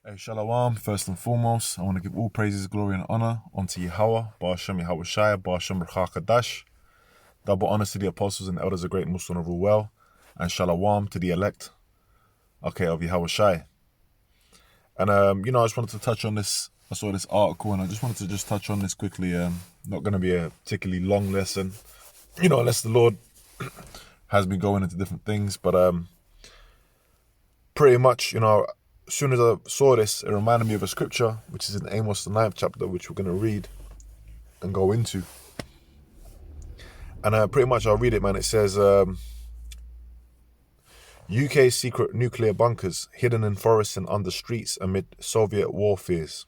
Hey, Shalom. First and foremost, I want to give all praises, glory, and honor unto Yahweh, Ba'ashem Yahweh Shai, Ba'ashem B'chach Kadash. Double honors to the apostles and elders of great Muslim of rule well, and Shalom to the elect, okay, of Yahweh Shai. And, I just wanted to touch on this. I saw this article, and I just wanted to just touch on this quickly. Not going to be a particularly long lesson, unless the Lord has me going into different things, but pretty much, as soon as I saw this, it reminded me of a scripture, which is in Amos, the 9th chapter, which we're going to read and go into. And pretty much I'll read it, man. It says, UK secret nuclear bunkers hidden in forests and under streets amid Soviet warfares.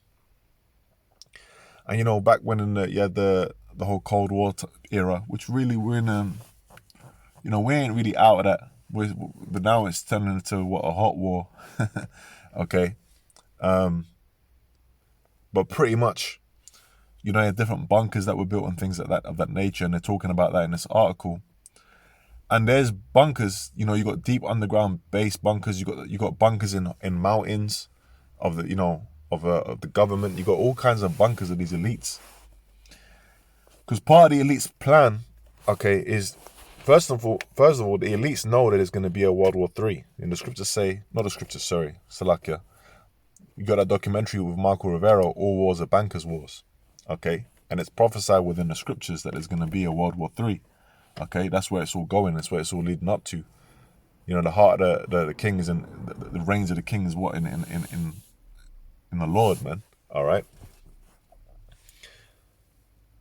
And, back when you had the whole Cold War era, which really we're in, we ain't really out of that. But now it's turning into, a hot war. Okay. But pretty much, you had different bunkers that were built and things like that of that nature, and they're talking about that in this article. And there's bunkers, you got deep underground base bunkers, you got bunkers in mountains of the of the government. You got all kinds of bunkers of these elites. Because part of the elites' plan, okay, is first of all, the elites know that there's going to be a World War III. And the scriptures say, not the scriptures, sorry, Salakia. You got that documentary with Marco Rivero, All Wars are Bankers' Wars. Okay? And it's prophesied within the scriptures that there's going to be a World War III. Okay? That's where it's all going. That's where it's all leading up to. The heart of the king is in, the reigns of the king is what? In the Lord, man. All right?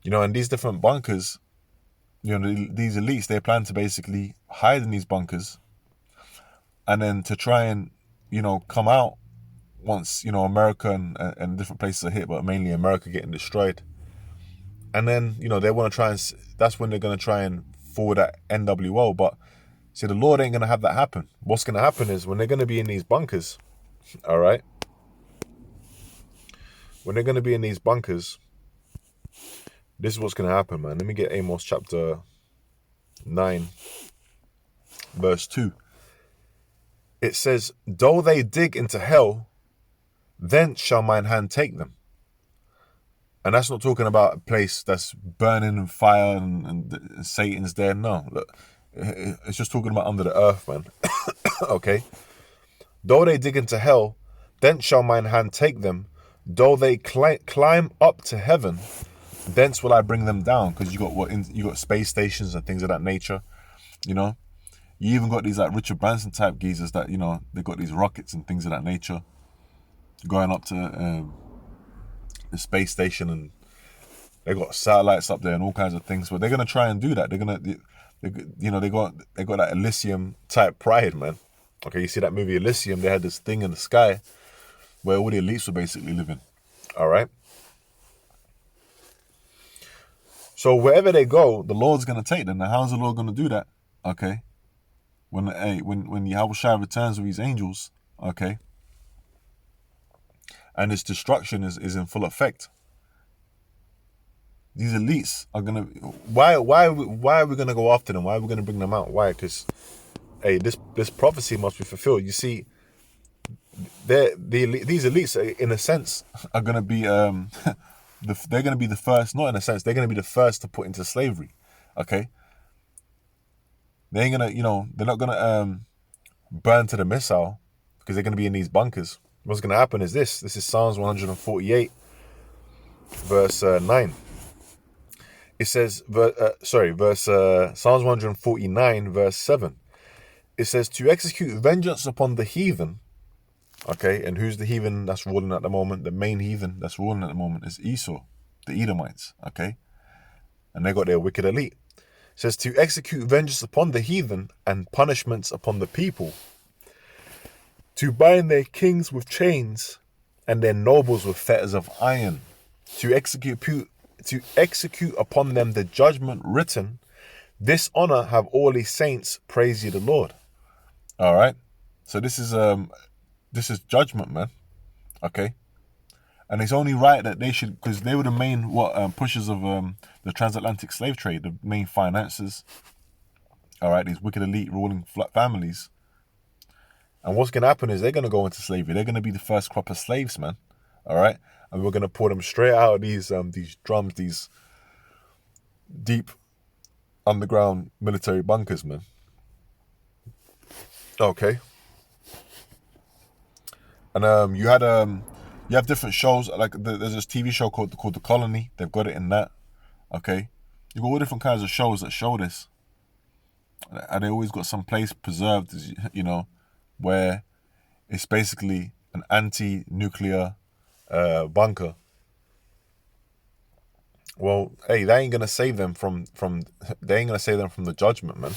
And these different bunkers, these elites, they plan to basically hide in these bunkers and then to try and, come out once, America and different places are hit, but mainly America getting destroyed. And then, they want to try and, that's when they're going to try and forward that NWO. But see, the Lord ain't going to have that happen. What's going to happen is when they're going to be in these bunkers, all right? When they're going to be in these bunkers, this is what's going to happen, man. Let me get Amos chapter 9, verse 2. It says, though they dig into hell, then shall mine hand take them. And that's not talking about a place that's burning in fire and Satan's there. No, look, it's just talking about under the earth, man. Okay? Though they dig into hell, then shall mine hand take them. Though they climb up to heaven, thence will I bring them down. Because you got space stations and things of that nature. You even got these like Richard Branson type geezers that they got these rockets and things of that nature going up to the space station, and they got satellites up there and all kinds of things. But they're gonna try and do that. They got that Elysium type pride, man. Okay, you see that movie Elysium? They had this thing in the sky where all the elites were basically living. All right. So wherever they go, the Lord's gonna take them. Now, how's the Lord gonna do that? Okay. When Yahweh Shai returns with his angels, okay, and his destruction is in full effect, these elites are gonna. Why are we gonna go after them? Why are we gonna bring them out? Why? Because, hey, this prophecy must be fulfilled. You see, these elites, in a sense, are gonna be they're gonna be the first. Not in a sense, they're gonna be the first to put into slavery. Okay. They ain't gonna, they're not gonna burn to the missile because they're gonna be in these bunkers. What's gonna happen is this. This is Psalms 148, verse 9. It says, Psalms 149, verse 7. It says, to execute vengeance upon the heathen. Okay, and who's the heathen that's ruling at the moment? The main heathen that's ruling at the moment is Esau, the Edomites. Okay, and they got their wicked elite. It says to execute vengeance upon the heathen and punishments upon the people, to bind their kings with chains and their nobles with fetters of iron, to execute upon them the judgment written. This honor have all his saints, praise ye the Lord. All right, so this is judgment, man. Okay. And it's only right that they should, because they were the main pushers of the transatlantic slave trade, the main financiers. All right, these wicked elite ruling families. And what's going to happen is they're going to go into slavery. They're going to be the first crop of slaves, man. All right? And we're going to pour them straight out of these drums, these deep underground military bunkers, man. Okay. And you have different shows. Like there's this TV show called The Colony. They've got it in that. Okay. You've got all different kinds of shows that show this. And they always got some place preserved, you know, where it's basically an anti-nuclear bunker. Well, hey, they ain't gonna save them from the judgment, man.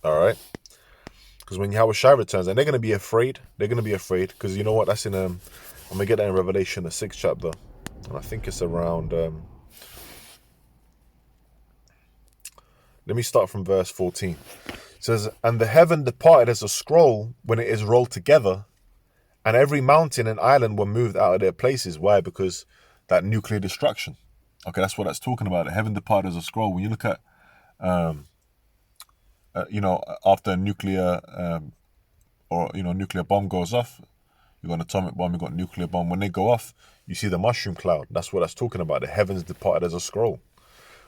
All right, because when Yahweh Shai returns, and they're gonna be afraid. They're gonna be afraid because you know what? That's in I'm gonna get that in Revelation, the 6th chapter, and I think it's around. Let me start from verse 14. It says, "And the heaven departed as a scroll when it is rolled together, and every mountain and island were moved out of their places." Why? Because that nuclear destruction. Okay, that's what that's talking about. The heaven departed as a scroll. When you look at, you know, after a nuclear nuclear bomb goes off, you got an atomic bomb, you got a nuclear bomb. When they go off, you see the mushroom cloud. That's what that's talking about. The heavens departed as a scroll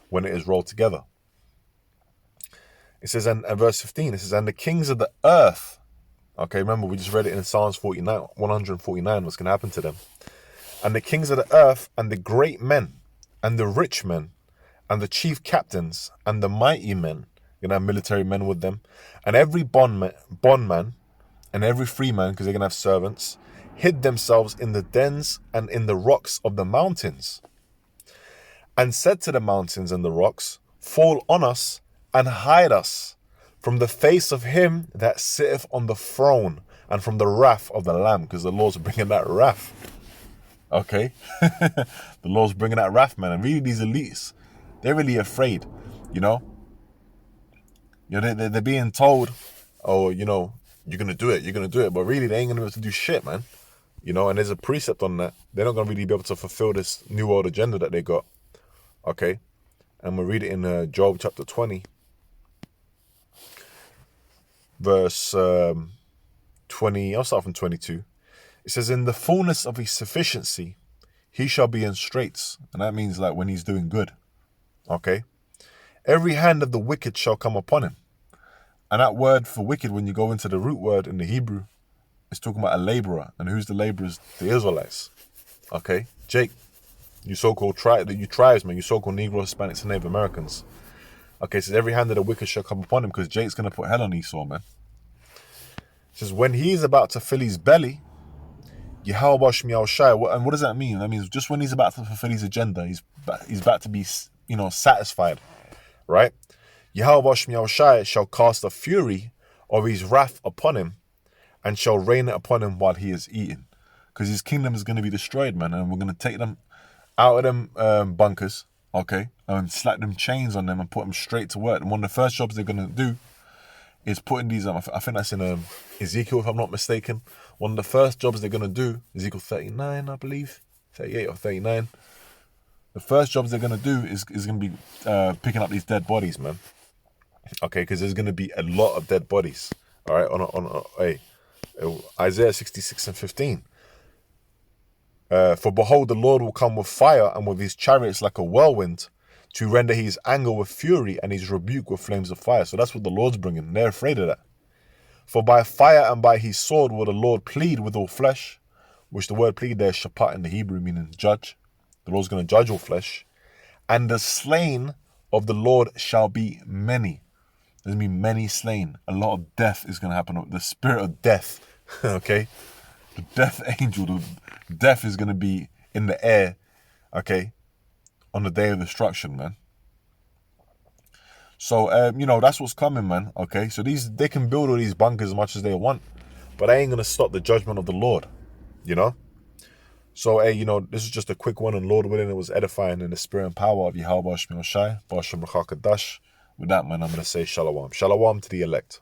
when it is rolled together. It says, and verse 15, it says, "And the kings of the earth," okay, remember we just read it in Psalms 149, what's going to happen to them. "And the kings of the earth, and the great men, and the rich men, and the chief captains, and the mighty men," you're going to have military men with them, "and every bondman, and every free man," because they're going to have servants, "hid themselves in the dens and in the rocks of the mountains, and said to the mountains and the rocks, Fall on us, and hide us from the face of him that sitteth on the throne, and from the wrath of the Lamb," because the Lord's bringing that wrath. Okay? The Lord's bringing that wrath, man. And really, these elites, they're really afraid, you know? You know, they're being told, oh, you know, you're going to do it. But really, they ain't going to be able to do shit, man. You know, and there's a precept on that. They're not going to really be able to fulfill this New World agenda that they got. Okay? And we'll read it in Job chapter 20. Verse 20, I'll start from 22. It says, "In the fullness of his sufficiency, he shall be in straits." And that means like when he's doing good. Okay. "Every hand of the wicked shall come upon him." And that word for wicked, when you go into the root word in the Hebrew, it's talking about a laborer. And who's the laborers? The Israelites. Okay. Jake, you so-called tribesmen, you so-called Negroes, Hispanics, and Native Americans. Okay, it says, "Every hand of the wicked shall come upon him," because Jake's going to put hell on Esau, man. It says, "When he is about to fill his belly, Yahweh Shemiel Shai." And what does that mean? That means just when he's about to fulfill his agenda, he's about to be, you know, satisfied, right? "Yahweh Shemiel Shai shall cast a fury of his wrath upon him, and shall rain it upon him while he is eating." Because his kingdom is going to be destroyed, man. And we're going to take them out of them bunkers, okay, and slap them chains on them and put them straight to work. And one of the first jobs they're going to do is putting these, I think that's in Ezekiel, if I'm not mistaken. One of the first jobs they're going to do, Ezekiel 39, I believe, 38 or 39. The first jobs they're going to do is going to be picking up these dead bodies, man. Okay, because there's going to be a lot of dead bodies. All right, Isaiah 66 and 15. "For behold, the Lord will come with fire, and with his chariots like a whirlwind, to render his anger with fury, and his rebuke with flames of fire." So that's what the Lord's bringing. They're afraid of that. "For by fire and by his sword will the Lord plead with all flesh," which the word plead there is shapat in the Hebrew, meaning judge. The Lord's going to judge all flesh. "And the slain of the Lord shall be many." There's going to be many slain. A lot of death is going to happen. The spirit of death, okay? The death angel, the death is going to be in the air, okay, on the day of destruction, man. So, you know, that's what's coming, man, okay? So they can build all these bunkers as much as they want, but they ain't going to stop the judgment of the Lord, you know? So, hey, you know, this is just a quick one, and Lord willing, it was edifying in the spirit and power of Yahweh Shemiel Shai, Bashem Rachakadash. With that, man, I'm going to say shalom. Shalom to the elect.